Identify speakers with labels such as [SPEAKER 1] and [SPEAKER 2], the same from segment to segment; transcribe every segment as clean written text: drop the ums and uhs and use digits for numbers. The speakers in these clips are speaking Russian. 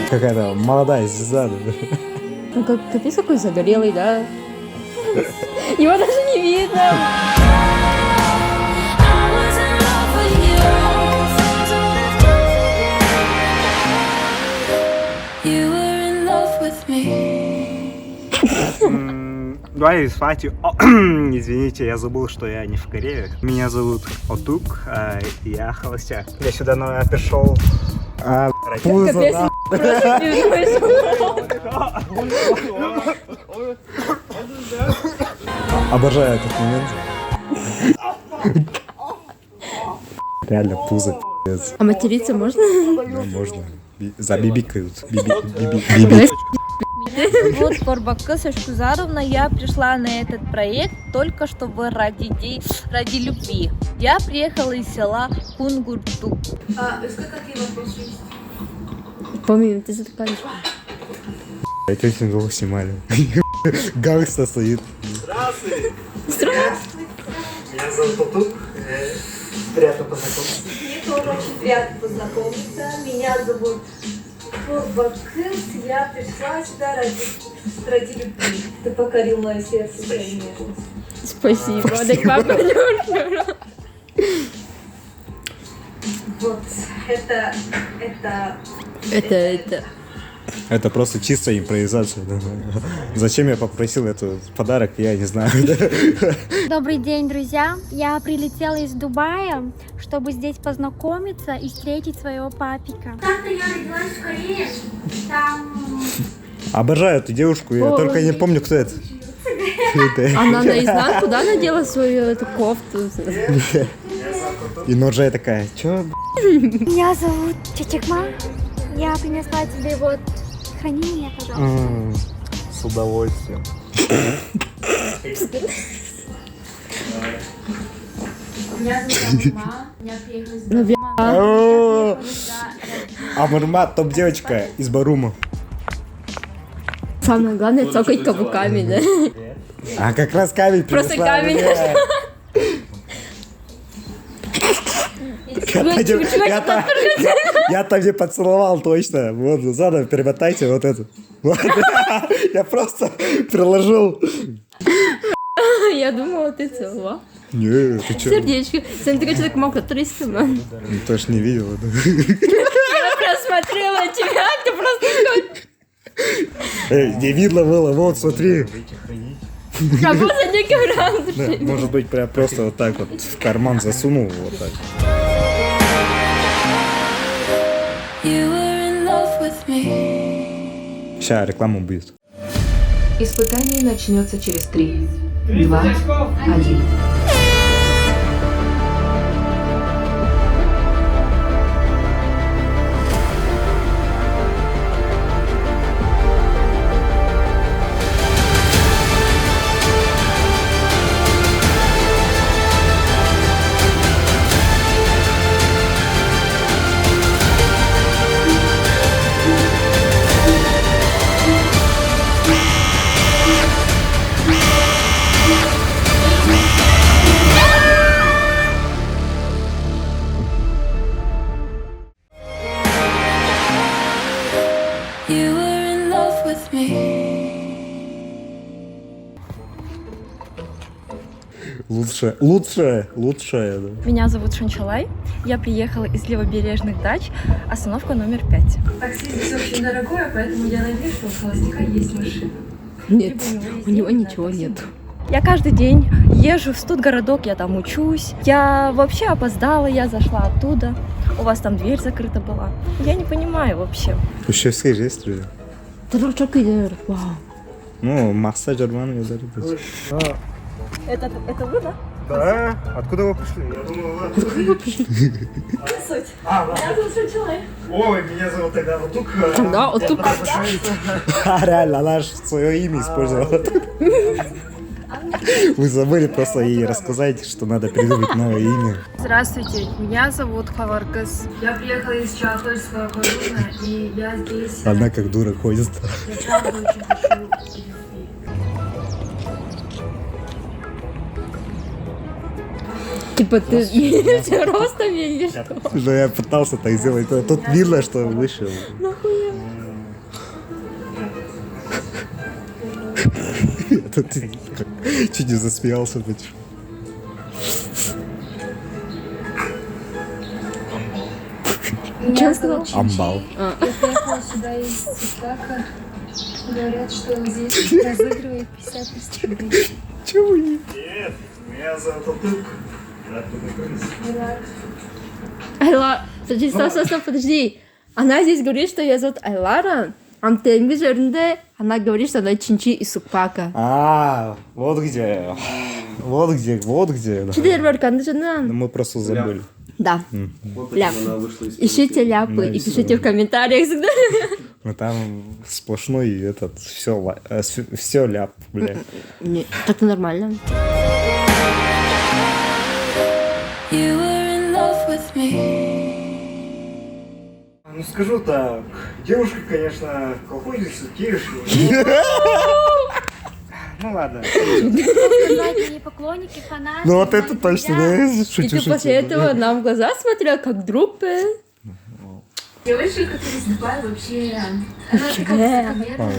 [SPEAKER 1] Какая-то молодая звезда.
[SPEAKER 2] Ну, капец какой загорелый, да? Его даже не видно.
[SPEAKER 1] Давай спать. Извините, я забыл, что я не в Корее. Меня зовут Отук, я холостяк. Я сюда пришел. Пузо, обожаю этот момент. Реально пузо.
[SPEAKER 2] А материться можно?
[SPEAKER 1] Да, можно. Забибикают. Биби.
[SPEAKER 3] Вот Спорбакы Сашкузаровна, я пришла на этот проект только чтобы ради любви. Я приехала из села Кунгурту.
[SPEAKER 4] Какие вопросы есть?
[SPEAKER 2] Помню, ты затыкаешь.
[SPEAKER 1] Это очень долго снимали. Гангста стоит.
[SPEAKER 3] Здравствуй.
[SPEAKER 1] Меня зовут Отук. Приятно познакомиться.
[SPEAKER 3] Мне тоже очень приятно познакомиться. Меня зовут Спорбакыс. Я пришла сюда ради любви. Ты покорил мое сердце своей нежностью.
[SPEAKER 2] Спасибо. Так папа.
[SPEAKER 3] Вот, это.
[SPEAKER 1] Это просто чистая импровизация. Зачем я попросил этот подарок, я не знаю.
[SPEAKER 5] Добрый день, друзья! Я прилетела из Дубая, чтобы здесь познакомиться и встретить своего папика. Как-то я родилась в Корее, там...
[SPEAKER 1] Обожаю эту девушку, я только не помню, кто это.
[SPEAKER 2] Она наизнанку, да, надела свою эту кофту?
[SPEAKER 1] И Нуржая такая, чё?
[SPEAKER 5] Меня зовут Чечекма. Я принесла тебе вот... Храни меня, пожалуйста.
[SPEAKER 1] С удовольствием.
[SPEAKER 3] Меня зовут Амурма. Я приехала из Барума.
[SPEAKER 1] Амурма, топ-девочка из Барума.
[SPEAKER 2] Самое главное цокать каблуками, да?
[SPEAKER 1] А как раз камень
[SPEAKER 2] Просто
[SPEAKER 1] принесла
[SPEAKER 2] камень.
[SPEAKER 1] мне. Я там не поцеловал точно. Вот, заново перемотайте вот это. Вот. Я просто приложил.
[SPEAKER 2] Я думала, ты целовал.
[SPEAKER 1] Не, ты чё?
[SPEAKER 2] Сердечко. Смотри, такой человек мог отрыскивать.
[SPEAKER 1] Ты ж не видел.
[SPEAKER 2] Я просмотрела тебя, ты просто...
[SPEAKER 1] Не видно было, вот, смотри.
[SPEAKER 2] Как будто декорант.
[SPEAKER 1] Да, может быть, прям просто вот так вот в карман засунул, вот так. Сейчас реклама будет.
[SPEAKER 6] Испытание начнется через 3, 2, 1.
[SPEAKER 1] Лучшее, да.
[SPEAKER 7] Меня зовут Шанчалай. Я приехала из левобережных дач. Остановка номер 5.
[SPEAKER 4] Такси здесь очень дорогое, поэтому я надеюсь, что у холостяка есть машина.
[SPEAKER 2] Нет, у него ничего нет.
[SPEAKER 7] Я каждый день езжу в Студгородок, я там учусь. Я вообще опоздала, я зашла оттуда. У вас там дверь закрыта была. Я не понимаю вообще.
[SPEAKER 1] Еще все есть, люди.
[SPEAKER 2] Çok iyidir. Вау.
[SPEAKER 1] Ну, массаж Арман yazarı.
[SPEAKER 7] Это вы, да?
[SPEAKER 1] Да? Откуда вы пришли? Я думал,
[SPEAKER 7] Суть. Меня зовут Шанчалай.
[SPEAKER 1] Ой, меня зовут тогда Отук.
[SPEAKER 2] Да, вот тут...
[SPEAKER 1] Реально, она же свое имя использовала. Вы забыли просто ей рассказать, что надо придумать новое имя.
[SPEAKER 4] Здравствуйте, меня зовут Хаваркас. Я приехала из Чаотольского района, и я здесь...
[SPEAKER 1] Она как дура ходит.
[SPEAKER 4] Я правда очень хочу любви.
[SPEAKER 2] Типа ты меньше ростом или что?
[SPEAKER 1] Ну, я пытался так сделать. Тут видно, что выше. Тут чуть не засмеялся.
[SPEAKER 2] Что он сказал?
[SPEAKER 1] Амбал.
[SPEAKER 4] Я приехала сюда из ТикТока. Говорят, что он здесь разыгрывает 50 тысяч рублей.
[SPEAKER 1] Чего вы? Нет, меня зовут Атук.
[SPEAKER 2] Айла, стоп, подожди. Она здесь говорит, что ее зовут Айлара, а на телевизоре она говорит, что она Чинчи из Сукпака.
[SPEAKER 1] А, вот где. Вот где.
[SPEAKER 2] Четыре барканды же
[SPEAKER 1] Ну, мы просто забыли.
[SPEAKER 2] Да. Ляп. Ищите ляпы и пишите в комментариях всегда.
[SPEAKER 1] Ну там сплошной этот, все ляп, бля.
[SPEAKER 2] Нет, это нормально.
[SPEAKER 1] Ну скажу так, девушка, конечно, колхозница, киевшая. Ну ладно.
[SPEAKER 5] Знаете, не поклонники, фанаты.
[SPEAKER 1] Ну вот это точно, да?
[SPEAKER 2] И ты после этого нам в глаза смотрел, как друг.
[SPEAKER 4] Девочка, которая выступает вообще... Она такая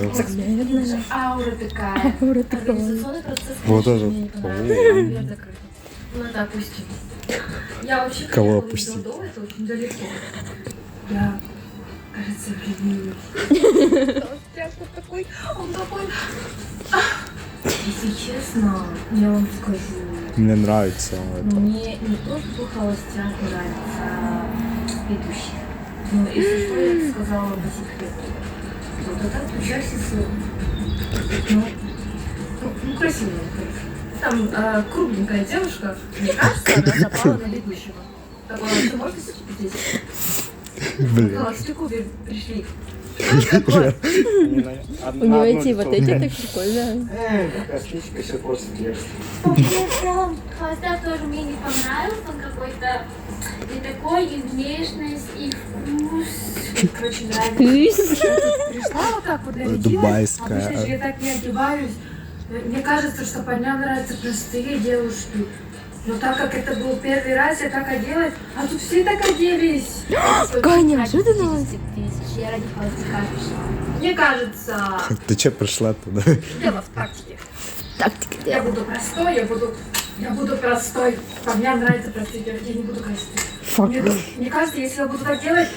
[SPEAKER 4] высокомерная, аура такая. Организационный процесс,
[SPEAKER 1] Вот
[SPEAKER 4] конечно,
[SPEAKER 1] это.
[SPEAKER 4] мне не понравился. Мир закрыт. Ну это опустим. Я вообще
[SPEAKER 1] Кого
[SPEAKER 4] приехала из
[SPEAKER 1] опустить?
[SPEAKER 4] Молдовы, это очень далеко. Я, кажется, влюбилась. Он такой... Если честно, я вам скажу,
[SPEAKER 1] Мне нравится это.
[SPEAKER 4] мне не просто холостяк нравится, а ведущий. Ну, если что, я это сказала по секрету. Вот, а так включайся с... Ну, красивая, красивая. Там кругленькая девушка, мне кажется, она запала на ведущего. Такое, что можно здесь?
[SPEAKER 1] Бля.
[SPEAKER 4] Холостяку пришли.
[SPEAKER 2] У него эти вот эти так прикольно.
[SPEAKER 1] Косметика все просто текст.
[SPEAKER 5] Мне в целом Холостяк тоже мне не понравился. Он какой-то не такой, и внешность, и вкус.
[SPEAKER 4] Короче, нравится.
[SPEAKER 2] Кысь.
[SPEAKER 4] Пришла вот так вот нарядилась.
[SPEAKER 1] Дубайская.
[SPEAKER 4] Обычно же я так не одеваюсь. Мне кажется, что парням нравятся простые девушки. Но так как это был первый раз, я так оделась, а тут все так оделись.
[SPEAKER 2] Какая неожиданность.
[SPEAKER 5] Я ради холостяка пришла.
[SPEAKER 4] Мне кажется,
[SPEAKER 1] Ты че пришла туда?
[SPEAKER 4] дело в тактике.
[SPEAKER 2] Тактика
[SPEAKER 4] Я
[SPEAKER 2] дела.
[SPEAKER 4] буду простой, я буду простой. Парням нравятся простые девушки, я не буду красивой. Мне кажется, если я буду так делать,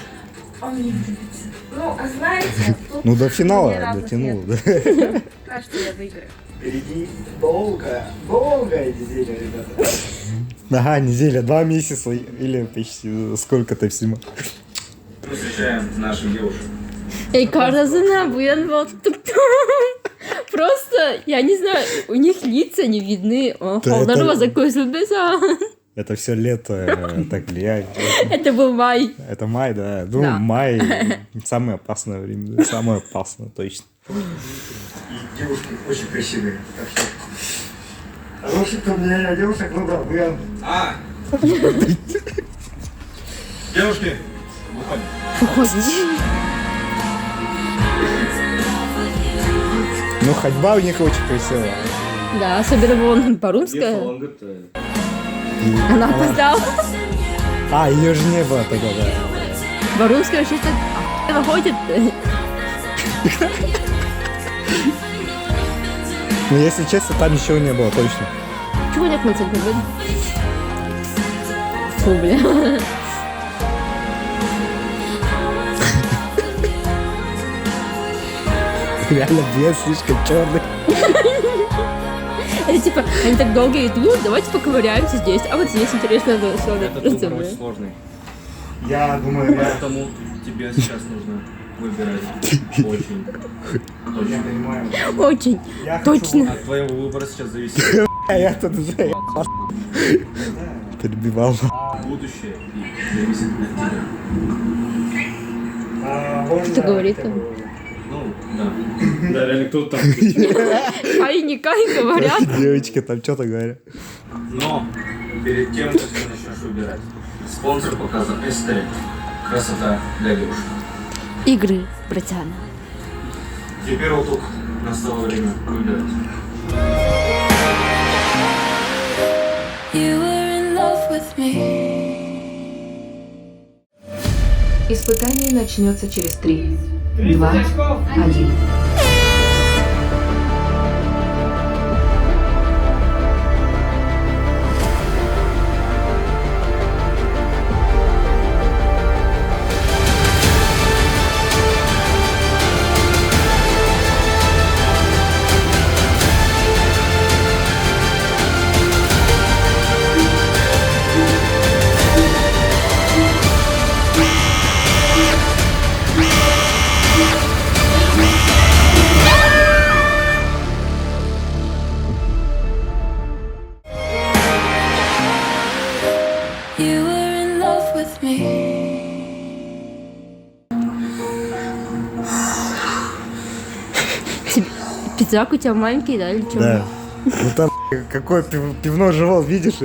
[SPEAKER 4] он не влюбится. Ну, а знаете, тут
[SPEAKER 1] Ну до финала
[SPEAKER 4] мне разных
[SPEAKER 1] дотянул, да?
[SPEAKER 4] нет. Кажется, я выиграю.
[SPEAKER 1] Впереди долгая неделя, ребята. Ага, неделя, 2 месяца или почти сколько-то всего.
[SPEAKER 8] Мы встречаем наших девушек.
[SPEAKER 2] Эй, кажется, блин, вот просто, я не знаю, у них лица не видны. Холодного закусывается.
[SPEAKER 1] Это все лето так влияет.
[SPEAKER 2] Это был май.
[SPEAKER 1] Это май, да. Ну,
[SPEAKER 2] Да.
[SPEAKER 1] май самое опасное время. Да, самое опасное, точно. И девушки очень красивые. Так что... А в общем-то, у меня девушек, ну да, блин.
[SPEAKER 8] Девушки, выходим.
[SPEAKER 1] Ну, ходьба у них очень красивая.
[SPEAKER 2] Да, особенно вон Парумская. Она опоздала.
[SPEAKER 1] А, ее же не было тогда, да.
[SPEAKER 2] Парумская вообще так выходит.
[SPEAKER 1] Ну, если честно, там ничего не было, точно.
[SPEAKER 2] Чего нет на центре? Фу, бля.
[SPEAKER 1] Реально, блин, слишком черный.
[SPEAKER 2] Это типа, они так долго идут, давайте поковыряемся здесь. А вот здесь интересно, что
[SPEAKER 8] Этот выбор очень сложный.
[SPEAKER 1] Я думаю,
[SPEAKER 8] Поэтому тебе сейчас нужно выбирать очень точно.
[SPEAKER 1] понимаю.
[SPEAKER 2] Очень,
[SPEAKER 1] Я
[SPEAKER 2] точно.
[SPEAKER 8] От твоего выбора сейчас зависит
[SPEAKER 1] А я тут уже перебивал.
[SPEAKER 8] будущее и зависит от тебя.
[SPEAKER 2] Что говорит он?
[SPEAKER 8] Ну, да. Да, реально кто-то там.
[SPEAKER 2] Кай, не кай, говорят.
[SPEAKER 1] Девочки там что-то говорят.
[SPEAKER 8] Но перед тем, как ты начнешь выбирать, спонсор показа Эстель. Красота для девушек.
[SPEAKER 2] Игры, братяна.
[SPEAKER 8] Теперь вот тут настало время выбирать.
[SPEAKER 9] You were in love with
[SPEAKER 6] Испытание начнется через 3, 2, 1.
[SPEAKER 2] Пиджак у тебя маленький, да, или что?
[SPEAKER 1] Да. Ну там какой пивной живот, видишь?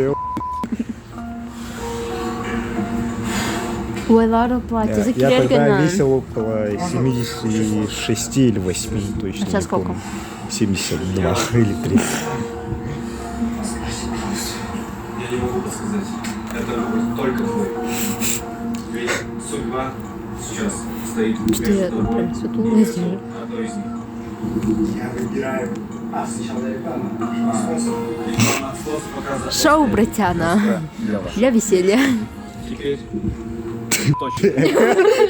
[SPEAKER 2] Ой, Лара, платье,
[SPEAKER 1] Я тогда
[SPEAKER 2] закрепленное.
[SPEAKER 1] весил около 76 или 8 точно.
[SPEAKER 2] А сейчас
[SPEAKER 1] не
[SPEAKER 2] сколько?
[SPEAKER 1] помню. 72 или 30.
[SPEAKER 8] Я не могу подсказать. Это выбор только твой. Ведь судьба сейчас стоит
[SPEAKER 2] Что я
[SPEAKER 8] между тобой
[SPEAKER 2] прям
[SPEAKER 8] и
[SPEAKER 2] сутулась уже.
[SPEAKER 8] одной из них. Я выбираю. Сначала реклама. Способ показа.
[SPEAKER 2] Шоу, братяна. Для веселья.
[SPEAKER 8] Теперь точно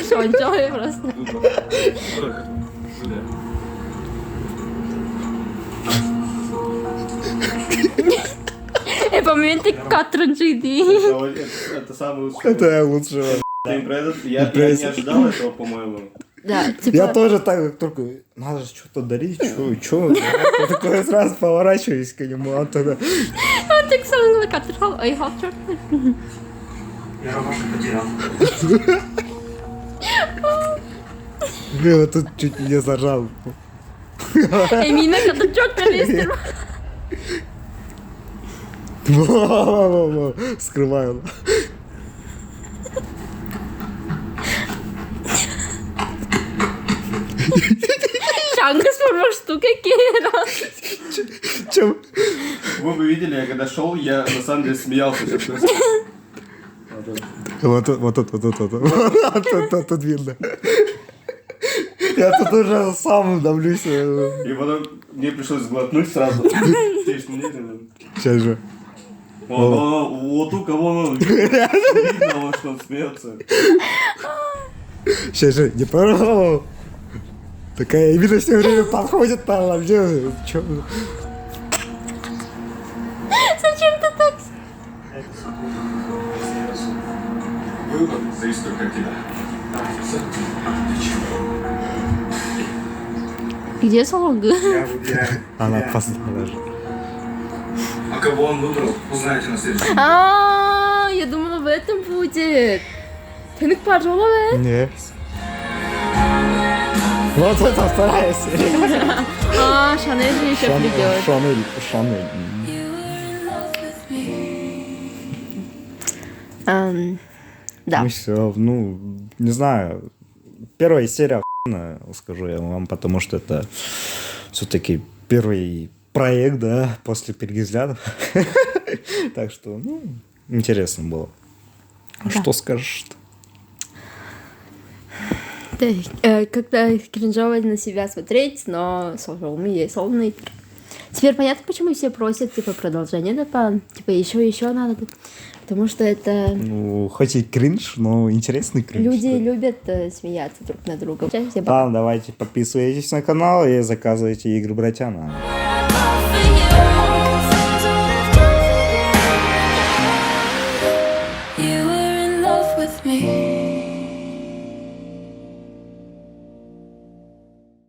[SPEAKER 2] Что, ничего, просто.
[SPEAKER 8] выбор. Только выбор.
[SPEAKER 2] По моменте катранжиди.
[SPEAKER 8] Это самый успешный.
[SPEAKER 1] Это лучше.
[SPEAKER 8] Ты про этот? Я не ожидал этого, по-моему.
[SPEAKER 2] Да,
[SPEAKER 1] Я
[SPEAKER 2] типа...
[SPEAKER 1] тоже так только, надо же что-то дарить, что? Я такой сразу поворачиваюсь к нему, а он тогда...
[SPEAKER 2] Он так сам катрал, ай, хавчер.
[SPEAKER 8] Я ромашку потерял.
[SPEAKER 1] Блин, вот тут чуть не зажал.
[SPEAKER 2] Эмина катрчок пролезть.
[SPEAKER 1] Во-во-во-во, скрываю.
[SPEAKER 2] Шанга с штукой Кира.
[SPEAKER 1] Чем?
[SPEAKER 8] Вы бы видели, я когда шел, я на самом деле смеялся.
[SPEAKER 1] Вот тут видно. Я тут уже сам давлюсь.
[SPEAKER 8] И потом мне пришлось сглотнуть сразу.
[SPEAKER 1] Сейчас же.
[SPEAKER 8] Вот у кого видно, что он смеется.
[SPEAKER 1] Сейчас же, не порвал. Такая именно все время подходит там, а где? Чё?
[SPEAKER 2] Зачем ты так?
[SPEAKER 8] Выбор зависит только от тебя.
[SPEAKER 2] Где Солонга?
[SPEAKER 8] Я выбираю.
[SPEAKER 1] Она опоздала же.
[SPEAKER 8] А кого он выбрал, узнаете на следующем.
[SPEAKER 2] Я думала, в этом будет. Тенек пожалуй.
[SPEAKER 1] Не. Вот это вторая серия.
[SPEAKER 2] Шанель же еще придет.
[SPEAKER 1] Шанель.
[SPEAKER 2] Да.
[SPEAKER 1] Ну все, ну, не знаю. Первая серия охуенная, скажу я вам, потому что это все-таки первый проект, да, после переглядов. Так что, ну, интересно было. Что скажешь-то?
[SPEAKER 2] Как-то кринжово на себя смотреть, но Соломы есть Соломы. Теперь понятно, почему все просят, типа, продолжение, да, типа, еще надо. Потому что это...
[SPEAKER 1] Ну, хоть и кринж, но интересный кринж.
[SPEAKER 2] Люди любят смеяться друг над другом.
[SPEAKER 1] Да, давайте подписывайтесь на канал и заказывайте игры братяна.
[SPEAKER 9] You were in love with me.